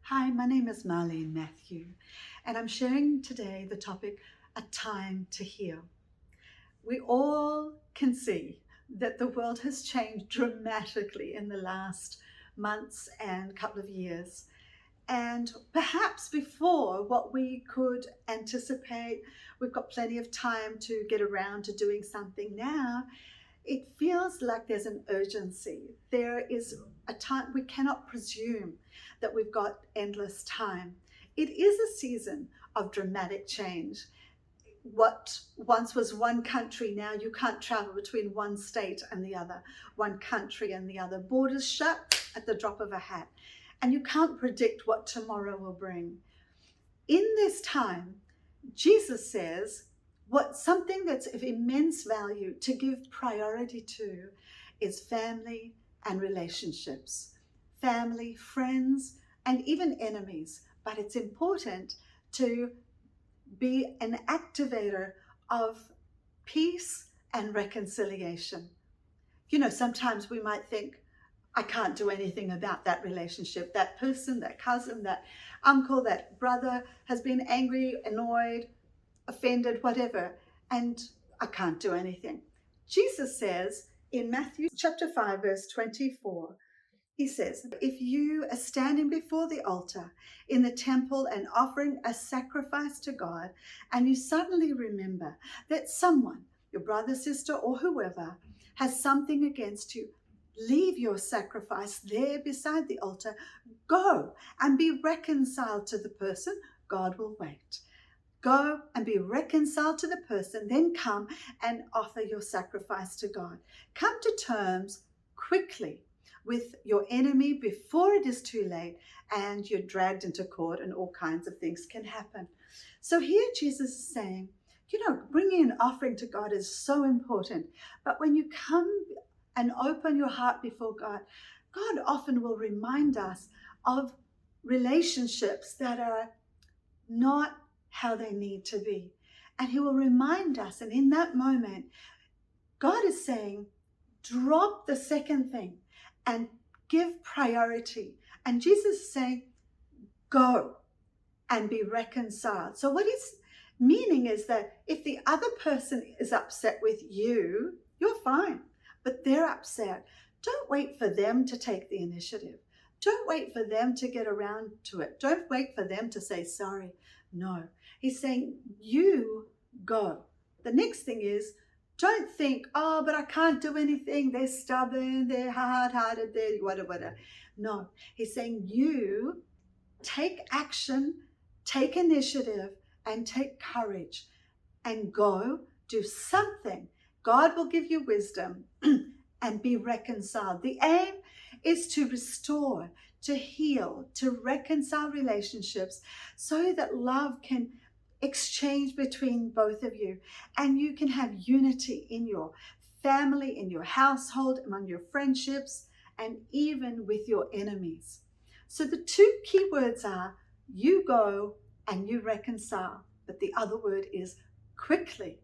Hi, my name is Marlene Matthew, and I'm sharing today the topic, A Time to Heal. We all can see that the world has changed dramatically in the last months and couple of years. And perhaps before what we could anticipate, we've got plenty of time to get around to doing something now. It feels like there's an urgency. There is a time, we cannot presume that we've got endless time. It is a season of dramatic change. What once was one country, now you can't travel between one state and the other, one country and the other. Borders shut at the drop of a hat, and you can't predict what tomorrow will bring. In this time, Jesus says, something that's of immense value to give priority to is family and relationships. Family, friends, and even enemies. But it's important to be an activator of peace and reconciliation. Sometimes we might think, I can't do anything about that relationship. That person, that cousin, that uncle, that brother has been angry, annoyed, offended, whatever, and I can't do anything. Jesus says in Matthew chapter 5, verse 24, he says, if you are standing before the altar in the temple and offering a sacrifice to God, and you suddenly remember that someone, your brother, sister, or whoever, has something against you, leave your sacrifice there beside the altar, go and be reconciled to the person. God will wait. Go and be reconciled to the person, then come and offer your sacrifice to God. Come to terms quickly with your enemy before it is too late and you're dragged into court and all kinds of things can happen. So here Jesus is saying, bringing an offering to God is so important. But when you come and open your heart before God, God often will remind us of relationships that are not how they need to be. And he will remind us, and in that moment, God is saying, drop the second thing and give priority. And Jesus is saying, go and be reconciled. So what he's meaning is that if the other person is upset with you, you're fine, but they're upset. Don't wait for them to take the initiative. Don't wait for them to get around to it. Don't wait for them to say sorry. No, he's saying, you go. The next thing is, don't think, oh, but I can't do anything. They're stubborn, they're hard-hearted, they're whatever. No, he's saying, you take action, take initiative, and take courage and go do something. God will give you wisdom and be reconciled. The aim is to restore, to heal, to reconcile relationships so that love can exchange between both of you and you can have unity in your family, in your household, among your friendships, and even with your enemies. So the two key words are you go and you reconcile, but the other word is quickly.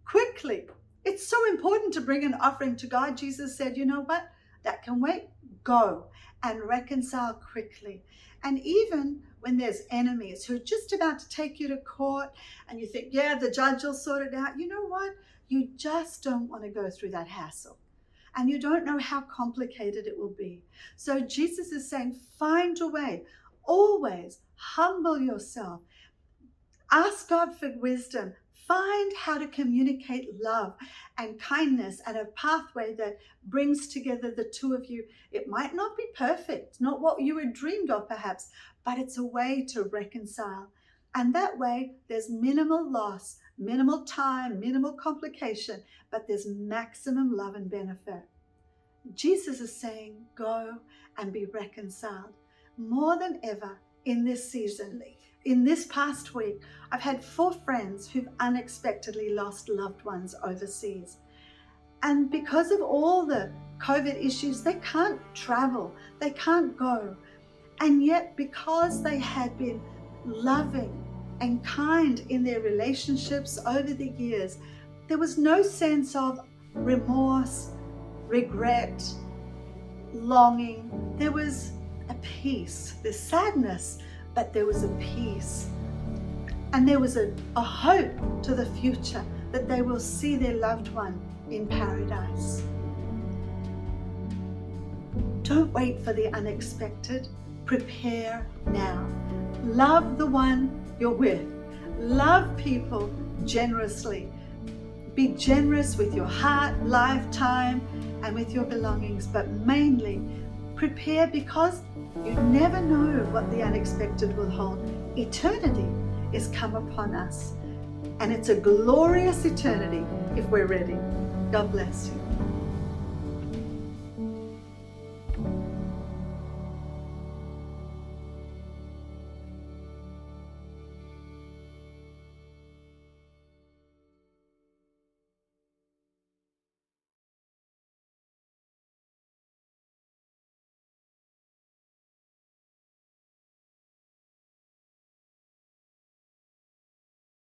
Quickly. It's so important to bring an offering to God. Jesus said, you know what? That can wait. Go and reconcile quickly. And even when there's enemies who are just about to take you to court and you think, yeah, the judge will sort it out. You know what? You just don't want to go through that hassle. And you don't know how complicated it will be. So Jesus is saying, find a way. Always humble yourself. Ask God for wisdom. Find how to communicate love and kindness and a pathway that brings together the two of you. It might not be perfect, not what you had dreamed of perhaps, but it's a way to reconcile. And that way there's minimal loss, minimal time, minimal complication, but there's maximum love and benefit. Jesus is saying, go and be reconciled. More than ever in this season, in this past week, I've had 4 friends who've unexpectedly lost loved ones overseas. And because of all the COVID issues, they can't travel, they can't go. And yet, because they had been loving and kind in their relationships over the years, there was no sense of remorse, regret, longing. There was a peace. There's sadness, but there was a peace. And there was a hope to the future that they will see their loved one in paradise. Don't wait for the unexpected. Prepare now. Love the one you're with. Love people generously. Be generous with your heart, life, time, and with your belongings, but mainly prepare, because you never know what the unexpected will hold. Eternity is come upon us, and it's a glorious eternity if we're ready. God bless you.